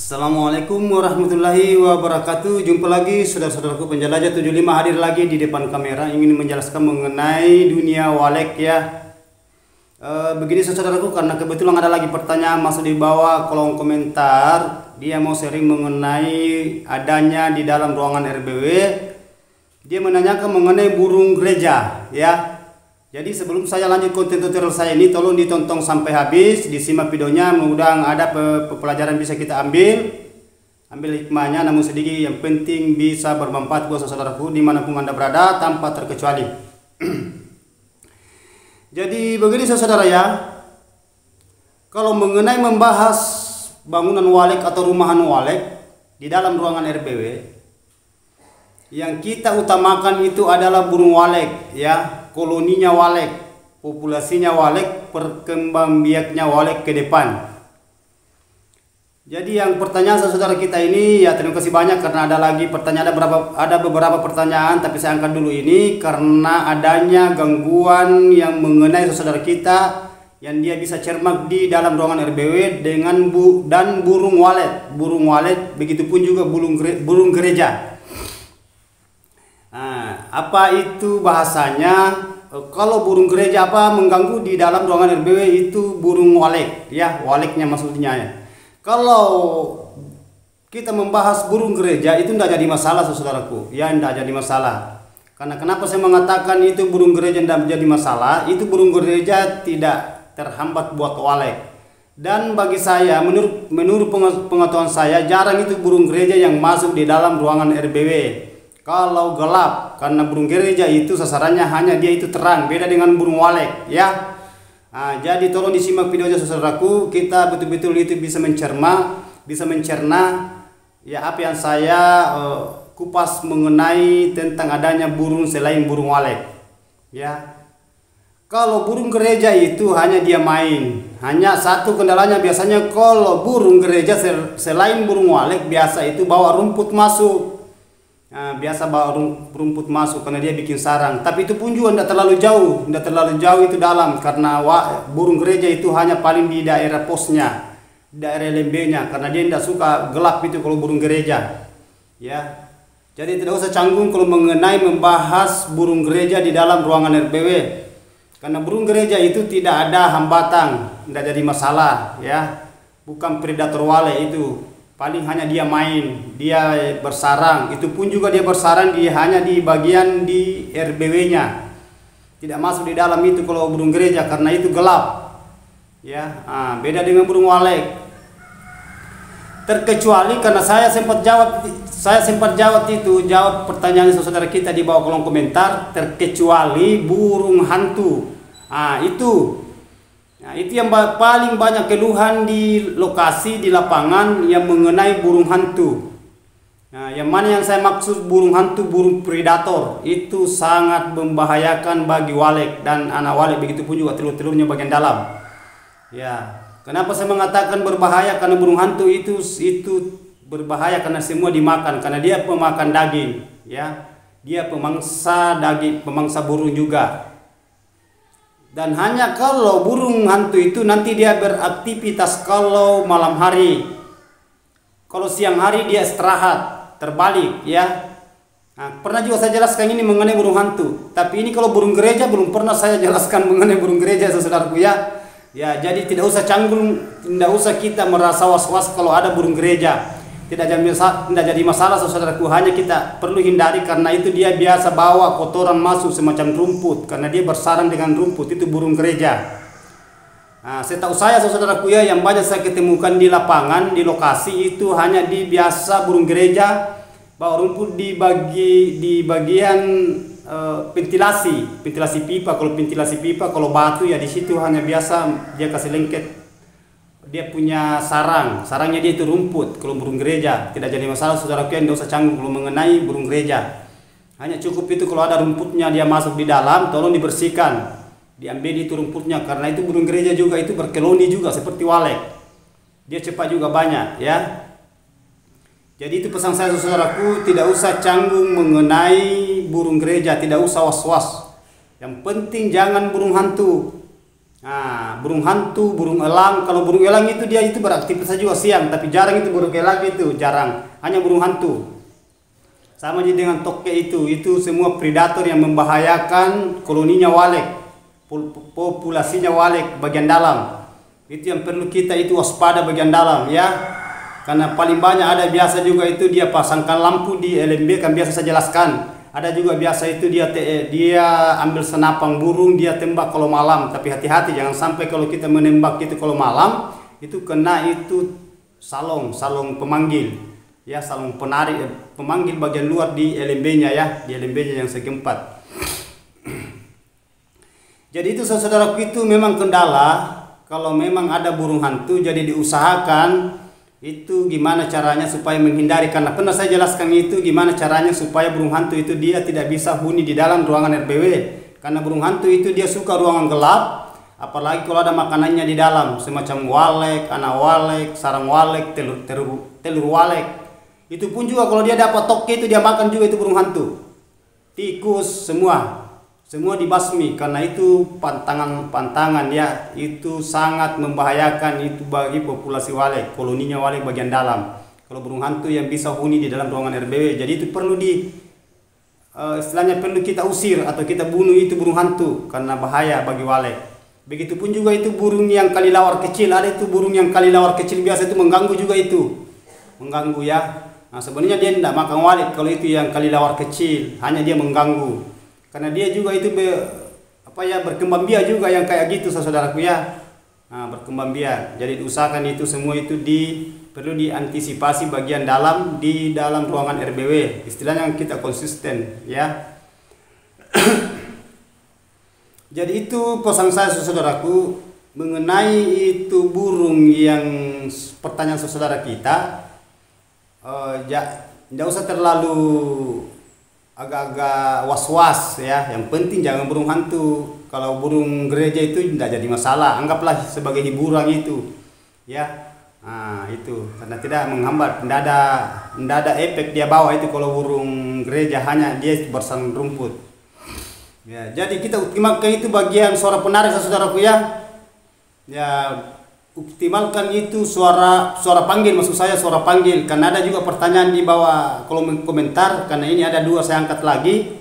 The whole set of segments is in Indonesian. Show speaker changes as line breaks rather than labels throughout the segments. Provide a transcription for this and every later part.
Assalamualaikum warahmatullahi wabarakatuh. Jumpa lagi saudara-saudaraku penjelajah 75 hadir lagi di depan kamera ingin menjelaskan mengenai dunia walek ya. Begini saudaraku, karena kebetulan ada lagi pertanyaan masuk di bawah kolom komentar. Dia mau sharing mengenai adanya di dalam ruangan RBW. Dia menanyakan mengenai burung gereja ya. Jadi sebelum saya lanjut konten tutorial saya ini, tolong ditonton sampai habis, disimak videonya, mudah-mudahan ada pelajaran bisa kita ambil hikmahnya, namun sedikit yang penting bisa bermanfaat buat saudaraku dimanapun Anda berada tanpa terkecuali. Jadi begini saudara ya, kalau mengenai membahas bangunan walek atau rumahan walek di dalam ruangan RBW, yang kita utamakan itu adalah burung walek ya. Koloninya walek, populasinya walek, perkembangbiaknya walek ke depan. Jadi yang pertanyaan saudara kita ini ya, terima kasih banyak karena ada lagi pertanyaan, ada beberapa pertanyaan, tapi saya angkat dulu ini karena adanya gangguan yang mengenai saudara kita yang dia bisa cermak di dalam ruangan RBW dengan burung walet, begitupun juga burung gereja. Nah, apa itu bahasanya? Kalau burung gereja apa mengganggu di dalam ruangan RBW itu burung walek ya, waleknya maksudnya ya. Kalau kita membahas burung gereja itu tidak jadi masalah saudaraku ya, tidak jadi masalah. Karena kenapa saya mengatakan itu burung gereja tidak menjadi masalah? Itu burung gereja tidak terhambat buat walek. Dan bagi saya, menurut pengetahuan saya, jarang itu burung gereja yang masuk di dalam ruangan RBW. Kalau gelap, karena burung gereja itu sasarannya hanya dia itu terang, beda dengan burung walek ya. Nah, jadi tolong disimak videonya saudaraku, kita betul-betul itu bisa mencerna ya apa yang saya kupas mengenai tentang adanya burung selain burung walek ya. Kalau burung gereja itu hanya dia main, hanya satu kendalanya biasanya kalau burung gereja selain burung walek biasa itu bawa rumput masuk. Nah, biasa bawa rumput masuk karena dia bikin sarang, tapi itu pun juga tidak terlalu jauh itu dalam, karena burung gereja itu hanya paling di daerah posnya, daerah lembenya, karena dia tidak suka gelap itu kalau burung gereja ya. Jadi tidak usah canggung kalau mengenai membahas burung gereja di dalam ruangan RBW, karena burung gereja itu tidak ada hambatan, tidak jadi masalah ya, bukan predator walek itu. Paling hanya dia main, dia bersarang, itu pun juga dia bersarang hanya di bagian di RBW-nya. Tidak masuk di dalam itu kalau burung gereja karena itu gelap. Ya, beda dengan burung walek. Terkecuali karena saya sempat jawab pertanyaan saudara kita di bawah kolom komentar, terkecuali burung hantu. Nah, itu yang paling banyak keluhan di lokasi, di lapangan yang mengenai burung hantu. Nah, yang mana yang saya maksud burung hantu, burung predator, itu sangat membahayakan bagi walek dan anak walek, begitu pun juga telur-telurnya bagian dalam. Ya, kenapa saya mengatakan berbahaya? Karena burung hantu itu berbahaya karena semua dimakan, karena dia pemakan daging, ya. Dia pemangsa daging, pemangsa burung juga. Dan hanya kalau burung hantu itu nanti dia beraktivitas kalau malam hari. Kalau siang hari dia istirahat, terbalik ya. Nah, pernah juga saya jelaskan ini mengenai burung hantu. Tapi ini kalau burung gereja belum pernah saya jelaskan mengenai burung gereja saudaraku ya. Ya, jadi tidak usah canggung, tidak usah kita merasa was-was kalau ada burung gereja. Tidak jadi masalah saudaraku, hanya kita perlu hindari karena itu dia biasa bawa kotoran masuk semacam rumput, karena dia bersarang dengan rumput, itu burung gereja. Nah, setahu saya saudaraku ya, yang banyak saya ketemukan di lapangan, di lokasi itu hanya di biasa burung gereja bawa rumput di bagian ventilasi pipa. Kalau ventilasi pipa, kalau batu ya di situ hanya biasa dia kasih lengket. Dia punya sarangnya dia itu rumput. Kalau burung gereja tidak jadi masalah saudaraku, yang tidak usah canggung kalau mengenai burung gereja. Hanya cukup itu kalau ada rumputnya dia masuk di dalam, tolong dibersihkan, diambil itu rumputnya, karena itu burung gereja juga itu berkeloni juga seperti walek, dia cepat juga banyak ya. Jadi itu pesan saya saudaraku, tidak usah canggung mengenai burung gereja, tidak usah was-was. Yang penting jangan burung hantu. Nah, burung hantu, burung elang. Kalau burung elang itu dia itu beraktivitas juga siang, tapi jarang itu burung elang itu, jarang. Hanya burung hantu. Sama juga dengan toke itu semua predator yang membahayakan koloninya walek, populasinya walek bagian dalam. Itu yang perlu kita itu waspada bagian dalam ya. Karena paling banyak ada biasa juga itu dia pasangkan lampu di LMB, kan biasa saya jelaskan. Ada juga biasa itu dia ambil senapang burung, dia tembak kalau malam. Tapi hati-hati jangan sampai kalau kita menembak itu kalau malam itu kena itu salong pemanggil. Ya, salong penarik pemanggil bagian luar di LMB-nya ya, di LMB-nya yang segi 4. Jadi itu saudaraku itu memang kendala kalau memang ada burung hantu, jadi diusahakan itu gimana caranya supaya menghindari, karena pernah saya jelaskan itu gimana caranya supaya burung hantu itu dia tidak bisa huni di dalam ruangan RBW, karena burung hantu itu dia suka ruangan gelap, apalagi kalau ada makanannya di dalam semacam walek, anak walek, sarang walek, telur walek. Itu pun juga kalau dia dapat toke itu dia makan juga itu burung hantu, tikus semua dibasmi, karena itu pantangan ya, itu sangat membahayakan itu bagi populasi walek, koloninya walek bagian dalam. Kalau burung hantu yang bisa huni di dalam ruangan RBW, jadi itu perlu istilahnya perlu kita usir atau kita bunuh itu burung hantu karena bahaya bagi walek. Begitupun juga itu burung yang kalilawar kecil, ada itu burung yang kalilawar kecil biasa itu mengganggu juga itu, mengganggu ya. Nah sebenarnya dia tidak makan walek kalau itu yang kalilawar kecil, hanya dia mengganggu. Karena dia juga itu berkembang biak juga yang kayak gitu saudaraku ya. Nah, berkembang biak. Jadi diusahakan itu semua itu perlu diantisipasi bagian dalam di dalam ruangan RBW. Istilahnya kita konsisten ya. Jadi itu pesan saya saudaraku mengenai itu burung yang pertanyaan saudara kita. Tidak usah terlalu agak-agak was-was ya. Yang penting jangan burung hantu. Kalau burung gereja itu tidak jadi masalah, anggaplah sebagai hiburan itu ya. Nah itu karena tidak menghambat, tidak ada efek dia bawa itu. Kalau burung gereja hanya dia bersarang rumput ya. Jadi kita optimalkan itu bagian suara penarik saudaraku ya. Ya optimalkan itu suara panggil, maksud saya suara panggil. Karena ada juga pertanyaan di bawah kolom komentar, karena ini ada 2 saya angkat lagi.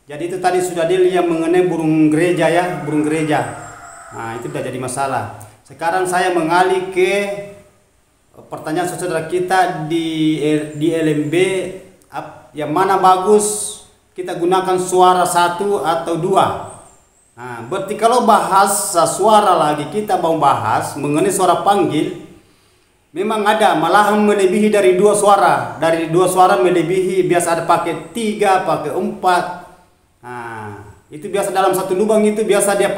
Jadi itu tadi sudah dilihat mengenai burung gereja ya, burung gereja. Nah itu sudah jadi masalah. Sekarang saya mengalih ke pertanyaan saudara kita di LMB, yang mana bagus kita gunakan suara 1 atau 2. Nah, berarti kalau bahasa suara lagi kita mau bahas mengenai suara panggil, memang ada malahan melebihi dari 2 suara. Dari 2 suara melebihi, biasa ada pakai 3, pakai 4. Nah, itu biasa dalam satu lubang itu biasa dia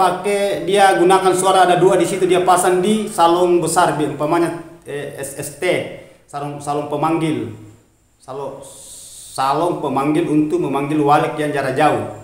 gunakan suara ada 2 di situ, dia pasang di salong besar, umpamanya SST, salong pemanggil. Salong pemanggil untuk memanggil walek yang jarak jauh.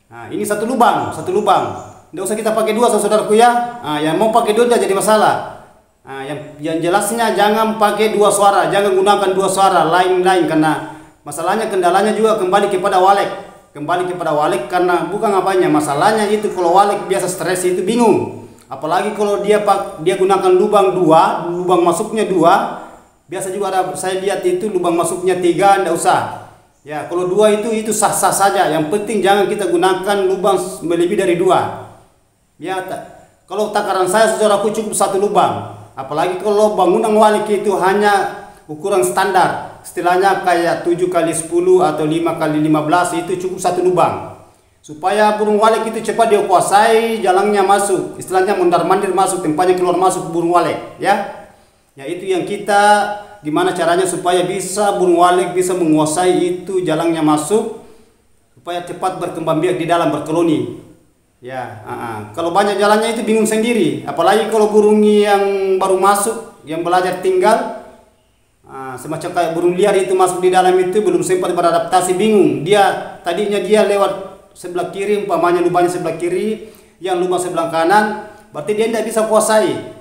Nah, ini satu lubang. Tidak usah kita pakai 2 saudaraku ya. Nah, yang mau pakai 2 jadi masalah. Nah, yang jelasnya jangan pakai 2 suara, jangan gunakan 2 suara lain-lain, karena masalahnya kendalanya juga kembali kepada walek, karena bukan apanya, masalahnya itu kalau walek biasa stres itu bingung. Apalagi kalau dia gunakan lubang 2, lubang masuknya 2. Biasa juga ada saya lihat itu lubang masuknya 3, tidak usah. Ya, kalau 2 itu sah-sah saja. Yang penting jangan kita gunakan lubang melebihi dari 2. Ya, kalau takaran saya saudaraku cukup 1 lubang. Apalagi kalau bangunan walek itu hanya ukuran standar, istilahnya kayak 7x10 atau 5x15, itu cukup 1 lubang. Supaya burung walek itu cepat dia kuasai jalannya masuk, istilahnya mondar-mandir masuk, tempatnya keluar masuk burung walek ya. Ya itu yang kita gimana caranya supaya bisa burung walek bisa menguasai itu jalannya masuk, supaya cepat berkembang biak di dalam berkoloni ya. Kalau banyak jalannya itu bingung sendiri, apalagi kalau burung yang baru masuk yang belajar tinggal, semacam kayak burung liar itu masuk di dalam itu belum sempat beradaptasi, bingung dia. Tadinya dia lewat sebelah kiri, umpamanya lubangnya sebelah kiri, yang lubang sebelah kanan, berarti dia tidak bisa kuasai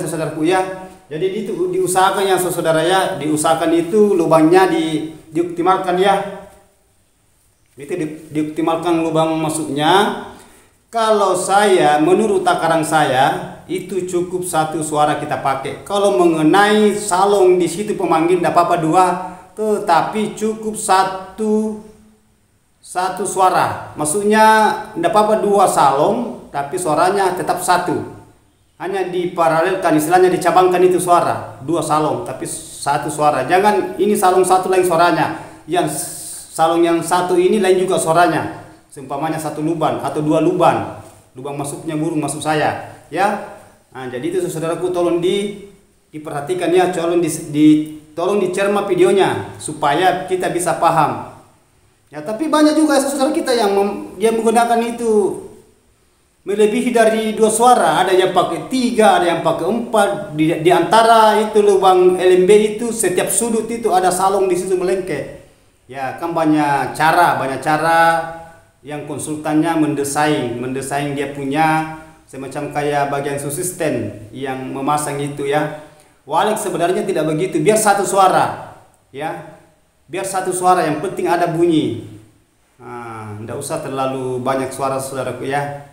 saudaraku ya. Jadi itu diusahakan yang saudara ya, diusahakan itu lubangnya dioptimalkan ya. Itu dioptimalkan lubang masuknya. Kalau saya, menurut takaran saya, itu cukup satu suara kita pakai. Kalau mengenai salong di situ pemanggil tidak apa-apa dua, tetapi cukup satu suara. Maksudnya tidak apa-apa dua salong, tapi suaranya tetap satu. Hanya diparalelkan, istilahnya dicabangkan itu suara. Dua salong, tapi satu suara. Jangan ini salong satu lain suaranya. Yang salong yang satu ini lain juga suaranya. Seumpamanya satu luban atau dua luban, lubang masuknya burung masuk saya, ya. Nah, jadi itu saudaraku tolong diperhatikan ya, tolong dicerma videonya supaya kita bisa paham. Ya, tapi banyak juga saudara kita yang dia menggunakan itu melebihi dari dua suara, ada yang pakai 3, ada yang pakai 4. Di antara itu lubang LMB itu setiap sudut itu ada salong di situ melengket. Ya, kan banyak cara yang konsultannya mendesain dia punya semacam kayak bagian subsisten yang memasang itu ya. Walek sebenarnya tidak begitu, biar satu suara ya, biar satu suara, yang penting ada bunyi. Tidak usah terlalu banyak suara saudaraku ya.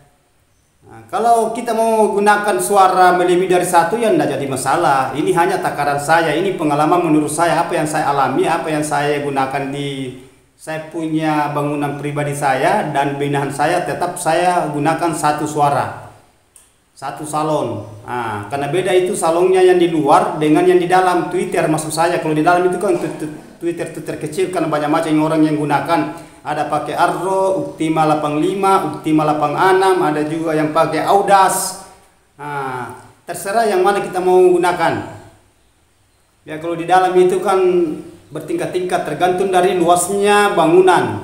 Kalau kita mau gunakan suara melebihi dari satu ya tidak jadi masalah. Ini hanya takaran saya, ini pengalaman menurut saya, apa yang saya alami, apa yang saya gunakan di saya punya bangunan pribadi saya dan binahan saya, tetap saya gunakan satu suara, satu salon. Karena beda itu salonnya yang di luar dengan yang di dalam Twitter, maksud saya. Kalau di dalam itu kan Twitter kecil, kan banyak macam orang yang gunakan. Ada pakai Arro, Optima 85, Optima 86, ada juga yang pakai Audas. Terserah yang mana kita mau gunakan. Ya, kalau di dalam itu kan bertingkat-tingkat tergantung dari luasnya bangunan.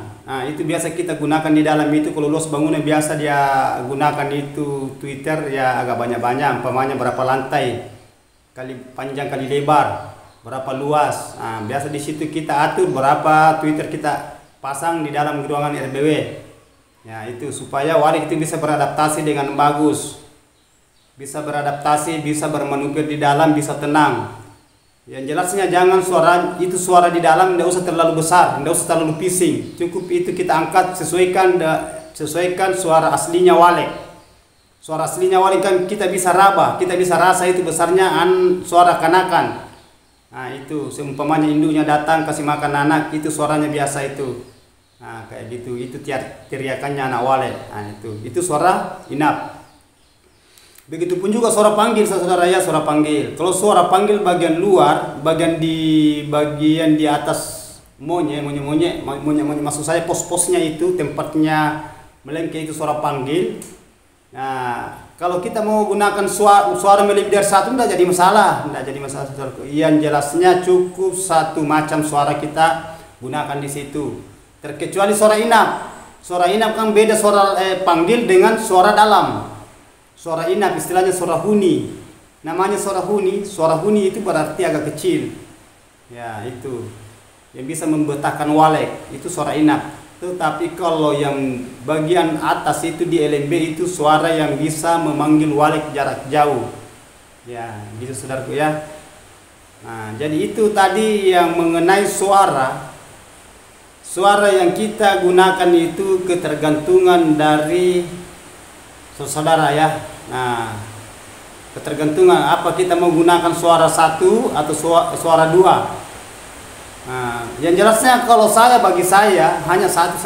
Itu biasa kita gunakan di dalam itu. Kalau luas bangunan biasa dia gunakan itu Twitter ya agak banyak-banyak, umpamanya berapa lantai, kali panjang kali lebar, berapa luas. Biasa di situ kita atur berapa Twitter kita pasang di dalam ruangan RBW. Ya, itu supaya warik itu bisa beradaptasi dengan bagus. Bisa beradaptasi, bisa bermanuver di dalam, bisa tenang. Yang jelasnya jangan suara di dalam tidak usah terlalu besar, tidak usah terlalu pising. Cukup itu kita angkat, sesuaikan suara aslinya walek. Suara aslinya walek kan kita bisa raba, kita bisa rasa itu besarnya suara kanakan. Itu seumpamanya induknya datang kasih makan anak, itu suaranya biasa itu. Kayak gitu, itu teriakannya anak walek. Itu suara inap. Begitupun juga suara panggil saudara ya, suara panggil. Kalau suara panggil bagian luar, bagian di atas monyet maksud saya pos-posnya itu tempatnya melengket, itu suara panggil. Kalau kita mau gunakan suara melebihi dari satu tidak jadi masalah, saudara. Yang jelasnya cukup satu macam suara kita gunakan di situ. Terkecuali suara inap. Suara inap kan beda suara panggil dengan suara dalam. Suara inap istilahnya suara huni. Namanya suara huni itu berarti agak kecil. Ya, itu yang bisa membetahkan walek, itu suara inap. Tetapi kalau yang bagian atas itu di LMB itu suara yang bisa memanggil walek jarak jauh. Ya, gitu saudaraku ya. Jadi itu tadi yang mengenai suara. Suara yang kita gunakan itu ketergantungan dari saudara ya. Ketergantungan apa kita mau gunakan suara satu atau suara dua. Yang jelasnya kalau bagi saya hanya satu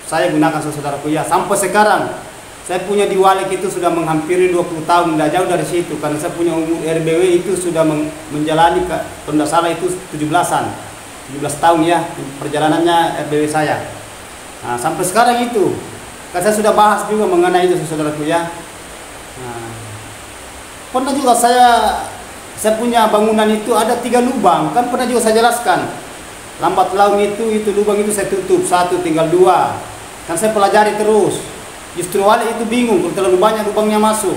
saya gunakan saudaraku ya. Sampai sekarang saya punya di walek itu sudah menghampiri 20 tahun, tidak jauh dari situ, karena saya punya umur RBW itu sudah menjalani kalau tidak salah itu 17 tahun ya perjalanannya RBW saya. Sampai sekarang itu kan saya sudah bahas juga mengenai itu saudaraku ya. Pernah juga saya punya bangunan itu ada 3 lubang, kan pernah juga saya jelaskan. Lambat laun itu lubang itu saya tutup, 1 tinggal 2. Kan saya pelajari terus. Justru walek itu bingung kalau terlalu banyak lubangnya masuk.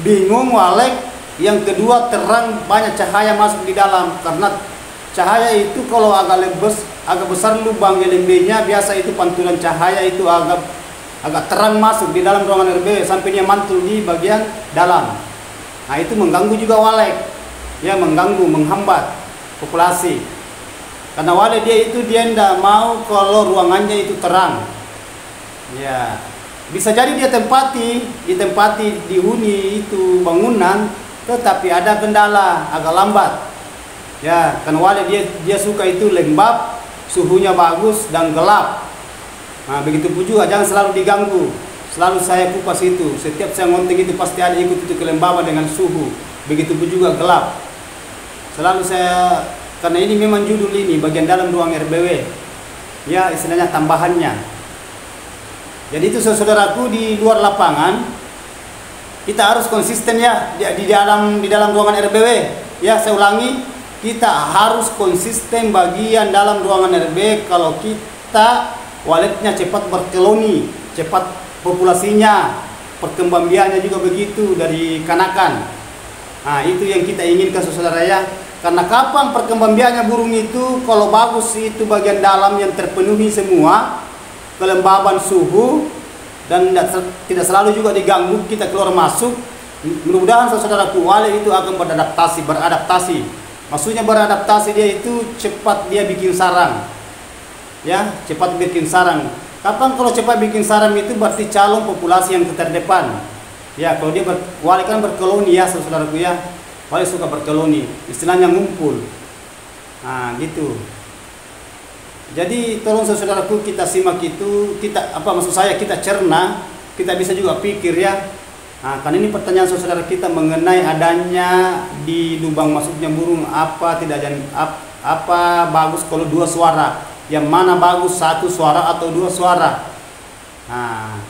Bingung walek. Yang kedua, terang banyak cahaya masuk di dalam, karena cahaya itu kalau agak besar lubang LMB-nya biasa itu pantulan cahaya itu agak terang masuk di dalam ruangan RBW sampai dia mantul di bagian dalam. Itu mengganggu juga walek, ya, menghambat populasi. Karena walek dia tidak mau kalau ruangannya itu terang, ya. Bisa jadi dia ditempati dihuni itu bangunan, tetapi ada kendala agak lambat. Ya, karena wale dia suka itu lembab, suhunya bagus dan gelap. Nah, begitu pun juga jangan selalu diganggu. Selalu saya kupas itu. Setiap saya ngonting itu pasti ada ikut itu kelembaban dengan suhu. Begitu pun juga gelap. Selalu saya, karena ini memang judul ini bagian dalam ruang RBW. Ya, istilahnya tambahannya. Jadi itu saudaraku, di luar lapangan kita harus konsisten ya di dalam ruangan RBW. Ya, saya ulangi, kita harus konsisten bagian dalam ruangan RBW kalau kita waletnya cepat berkoloni, cepat populasinya, perkembangbiakannya juga begitu dari kanakan. Nah, itu yang kita inginkan saudara ya. Karena kapan perkembangbiakannya burung itu, kalau bagus itu bagian dalam yang terpenuhi semua, kelembaban suhu, dan tidak selalu juga diganggu kita keluar masuk. Mudah-mudahan saudaraku wale itu akan beradaptasi. Maksudnya beradaptasi, dia itu cepat dia bikin sarang. Ya, cepat bikin sarang. Kapan kalau cepat bikin sarang itu berarti calon populasi yang terdepan. Ya, kalau dia wale kan berkoloni ya saudaraku ya. Wale suka berkoloni, istilahnya ngumpul. Nah, gitu. Jadi tolong saudaraku kita simak itu, kita kita cerna, kita bisa juga pikir ya. Nah, karena ini pertanyaan saudara kita mengenai adanya di lubang masuknya burung apa bagus kalau dua suara, yang mana bagus satu suara atau dua suara. Nah,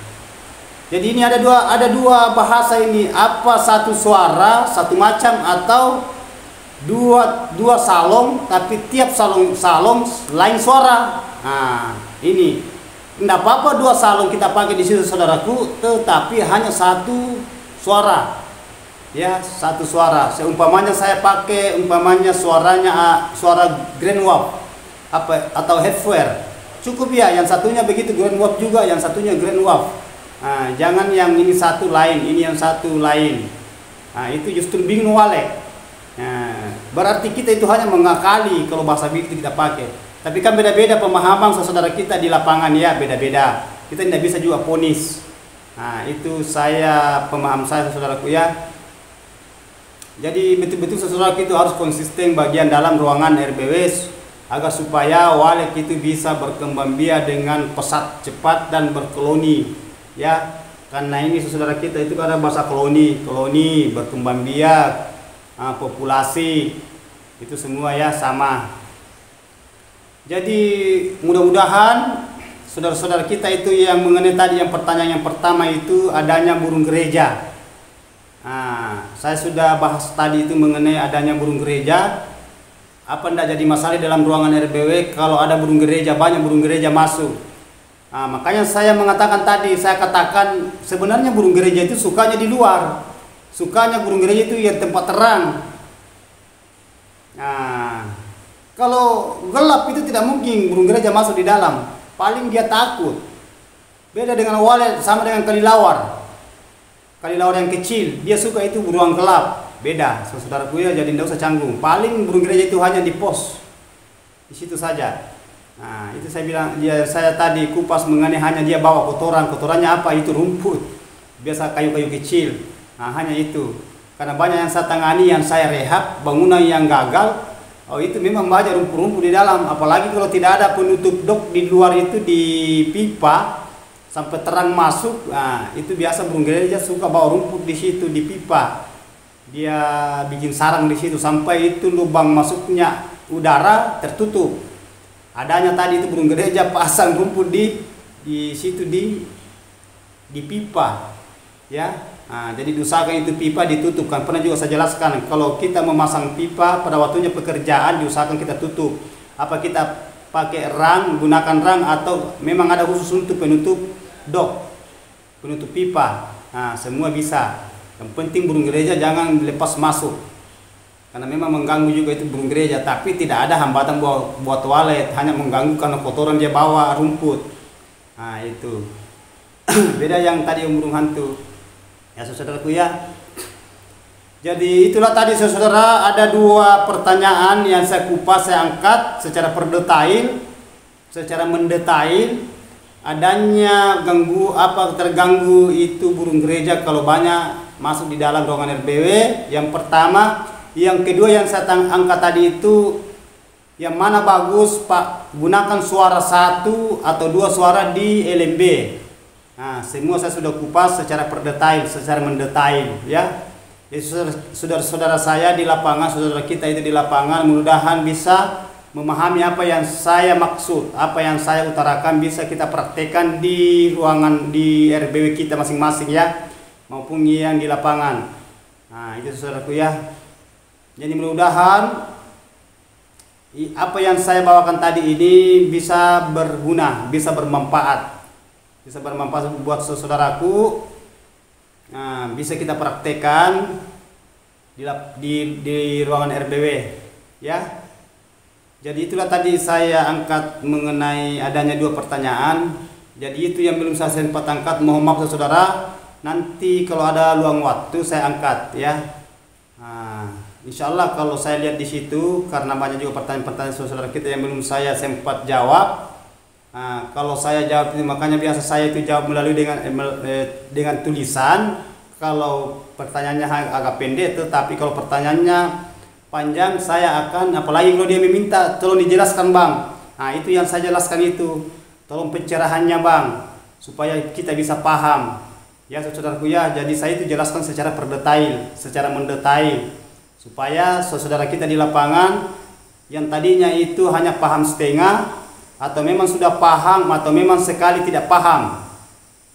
jadi ini ada dua bahasa ini, apa satu suara satu macam atau dua salong tapi tiap salong lain suara. Nah, ini tidak apa-apa dua salong kita pakai di situ saudaraku, tetapi hanya satu suara. Ya, satu suara. Seumpamanya saya pakai suaranya suara grand wave atau headfire. Cukup ya, yang satunya begitu grand wave juga, yang satunya grand wave. Nah, jangan yang ini satu lain, ini yang satu lain. Nah, itu justru bingung wale. Nah, berarti kita itu hanya mengakali kalau bahasa begitu kita pakai. Tapi kan beda-beda pemahaman saudara kita di lapangan ya, beda-beda. Kita tidak bisa juga ponis. Nah, itu pemaham saya saudaraku ya. Jadi betul-betul saudara kita harus konsisten bagian dalam ruangan RBW agar supaya wale itu bisa berkembang biak dengan pesat, cepat dan berkoloni ya. Karena ini saudara kita itu ada bahasa koloni, berkembang biak, populasi itu semua ya sama. Jadi mudah-mudahan saudara-saudara kita itu yang mengenai tadi yang pertanyaan yang pertama itu adanya burung gereja. Nah, saya sudah bahas tadi itu mengenai adanya burung gereja. Apa tidak jadi masalah dalam ruangan RBW kalau ada burung gereja, banyak burung gereja masuk. Nah, makanya saya katakan sebenarnya burung gereja itu sukanya di luar. Sukanya burung gereja itu yang tempat terang. Nah, kalau gelap itu tidak mungkin burung gereja masuk di dalam. Paling dia takut. Beda dengan wale, sama dengan kelilawar. Kelilawar yang kecil, dia suka itu ruang gelap. Beda, saudaraku ya, jadi tidak usah canggung. Paling burung gereja itu hanya di pos. Di situ saja. Nah, itu saya bilang, saya tadi kupas mengenai hanya dia bawa kotorannya apa? Itu rumput. Biasa kayu-kayu kecil. Nah, hanya itu. Karena banyak yang saya tangani, yang saya rehab, bangunan yang gagal, itu memang banyak rumput-rumput di dalam. Apalagi kalau tidak ada penutup dok di luar itu di pipa sampai terang masuk. Nah, itu biasa burung gereja suka bawa rumput di situ di pipa. Dia bikin sarang di situ sampai itu lubang masuknya udara tertutup. Adanya tadi itu burung gereja pasang rumput di situ di pipa. Ya. Nah, jadi diusahakan itu pipa ditutup. Kan pernah juga saya jelaskan, kalau kita memasang pipa pada waktunya pekerjaan diusahakan kita tutup. Apa kita pakai gunakan rang atau memang ada khusus untuk penutup dok, penutup pipa. Nah, semua bisa. Yang penting burung gereja jangan lepas masuk. Karena memang mengganggu juga itu burung gereja, tapi tidak ada hambatan buat walet, hanya mengganggu karena kotoran dia bawa rumput. Nah, itu. Beda yang tadi burung hantu. Ya saudaraku ya. Jadi itulah tadi saudara, ada dua pertanyaan yang saya kupas, saya angkat secara mendetail. adanya terganggu itu burung gereja kalau banyak masuk di dalam ruangan RBW. Yang pertama, yang kedua yang saya angkat tadi itu, yang mana bagus Pak, gunakan suara 1 atau 2 suara di LMB. Nah, semua saya sudah kupas secara perdetail, secara mendetail ya. Jadi saudara-saudara saya di lapangan, saudara kita itu di lapangan, mudah-mudahan bisa memahami apa yang saya maksud, apa yang saya utarakan bisa kita praktekkan di ruangan di RBW kita masing-masing ya, maupun yang di lapangan. Nah, itu saudaraku ya. Jadi mudah-mudahan apa yang saya bawakan tadi ini bisa berguna, bisa bermanfaat buat saudaraku. Nah, bisa kita praktekkan di ruangan RBW ya. Jadi itulah tadi saya angkat mengenai adanya 2 pertanyaan. Jadi itu yang belum saya sempat angkat, mohon maaf saudara. Nanti kalau ada luang waktu saya angkat ya. Nah, insya Allah kalau saya lihat di situ, karena banyak juga pertanyaan-pertanyaan saudara kita yang belum saya sempat jawab. Nah, kalau saya jawab itu, makanya biasa saya itu jawab melalui dengan tulisan. Kalau pertanyaannya agak pendek, tetapi kalau pertanyaannya panjang saya akan, apalagi kalau dia meminta tolong dijelaskan bang. Nah, itu yang saya jelaskan itu, tolong pencerahannya bang, supaya kita bisa paham ya saudaraku ya. Jadi saya itu jelaskan secara perdetail, secara mendetail, supaya saudara kita di lapangan yang tadinya itu hanya paham setengah, atau memang sudah paham, atau memang sekali tidak paham,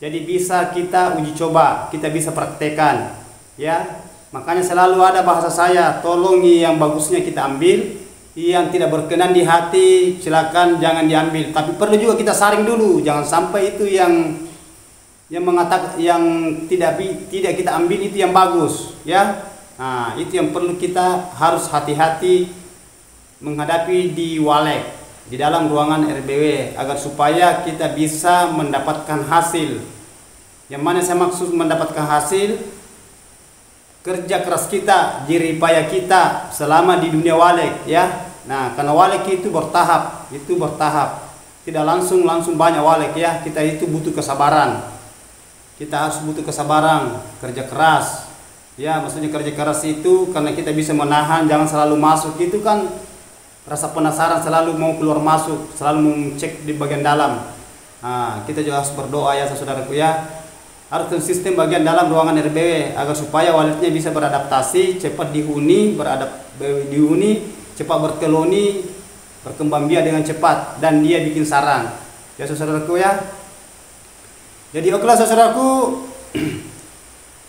jadi bisa kita uji coba, kita bisa praktekkan ya. Makanya selalu ada bahasa saya, tolong yang bagusnya kita ambil, yang tidak berkenan di hati silakan jangan diambil, tapi perlu juga kita saring dulu, jangan sampai itu yang mengatakan yang tidak kita ambil itu yang bagus ya. Nah, itu yang perlu kita harus hati-hati menghadapi di walek, di dalam ruangan RBW, agar supaya kita bisa mendapatkan hasil. Yang mana saya maksud mendapatkan hasil, kerja keras kita, jerih payah kita selama di dunia walek ya. Nah, karena walek itu bertahap, tidak langsung banyak walek ya. Kita itu butuh kesabaran, kita harus butuh kesabaran, kerja keras ya. Maksudnya kerja keras itu karena kita bisa menahan, jangan selalu masuk itu kan, rasa penasaran selalu mau keluar masuk, selalu mau cek di bagian dalam. Nah, kita juga harus berdoa ya saudaraku ya, harus konsisten bagian dalam ruangan RBW agar supaya waleknya bisa beradaptasi, cepat dihuni, cepat berkoloni, berkembang biak dengan cepat, dan dia bikin sarang ya saudaraku ya. Jadi okelah saudaraku,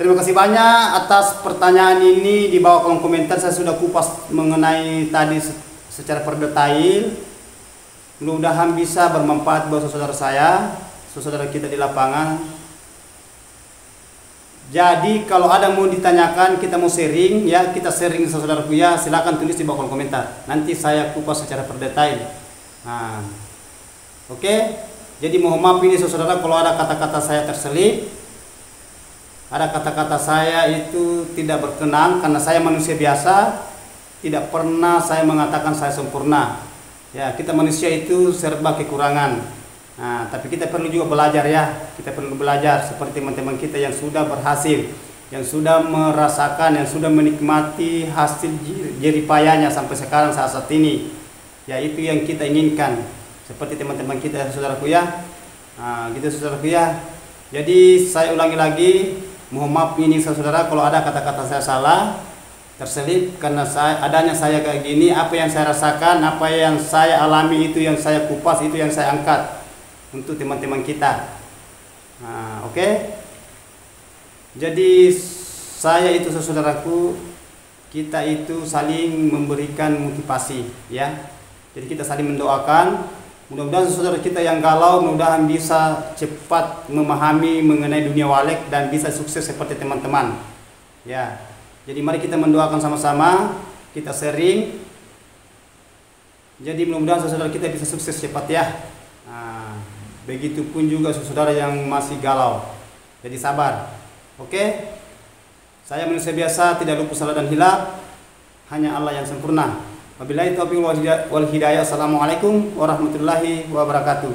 terima kasih banyak atas pertanyaan ini. Di bawah kolom komentar saya sudah kupas mengenai tadi secara perdetail. Mudah-mudahan bisa bermanfaat buat saudara saya, saudara kita di lapangan. Jadi kalau ada mau ditanyakan, kita mau sharing ya, kita sharing saudaraku ya, silakan tulis di bawah kolom komentar. Nanti saya kupas secara perdetail. Nah, oke. Jadi mohon maaf ini saudara kalau ada kata-kata saya terselip, ada kata-kata saya itu tidak berkenan, karena saya manusia biasa. Tidak pernah saya mengatakan saya sempurna ya, kita manusia itu serba kekurangan. Nah, tapi kita perlu juga belajar ya, kita perlu belajar seperti teman-teman kita yang sudah berhasil, yang sudah merasakan, yang sudah menikmati hasil jerih payahnya sampai sekarang saat ini ya. Itu yang kita inginkan, seperti teman-teman kita saudaraku ya. Nah, gitu saudaraku ya. Jadi saya ulangi lagi, mohon maaf ini saudara kalau ada kata-kata saya salah terselip, karena adanya saya kayak gini, apa yang saya rasakan, apa yang saya alami, itu yang saya kupas, itu yang saya angkat untuk teman-teman kita. Nah, oke. Jadi saya itu saudaraku, kita itu saling memberikan motivasi ya. Jadi kita saling mendoakan, mudah-mudahan saudara kita yang galau, mudah-mudahan bisa cepat memahami mengenai dunia walek dan bisa sukses seperti teman-teman ya. Jadi mari kita mendoakan sama-sama, kita sharing. Jadi mudah-mudahan saudara kita bisa sukses cepat ya. Nah, begitupun juga saudara yang masih galau. Jadi sabar. Oke. Saya manusia biasa, tidak luput salah dan hilaf. Hanya Allah yang sempurna. Wabillahi taufiq wal hidayah. Assalamualaikum warahmatullahi wabarakatuh.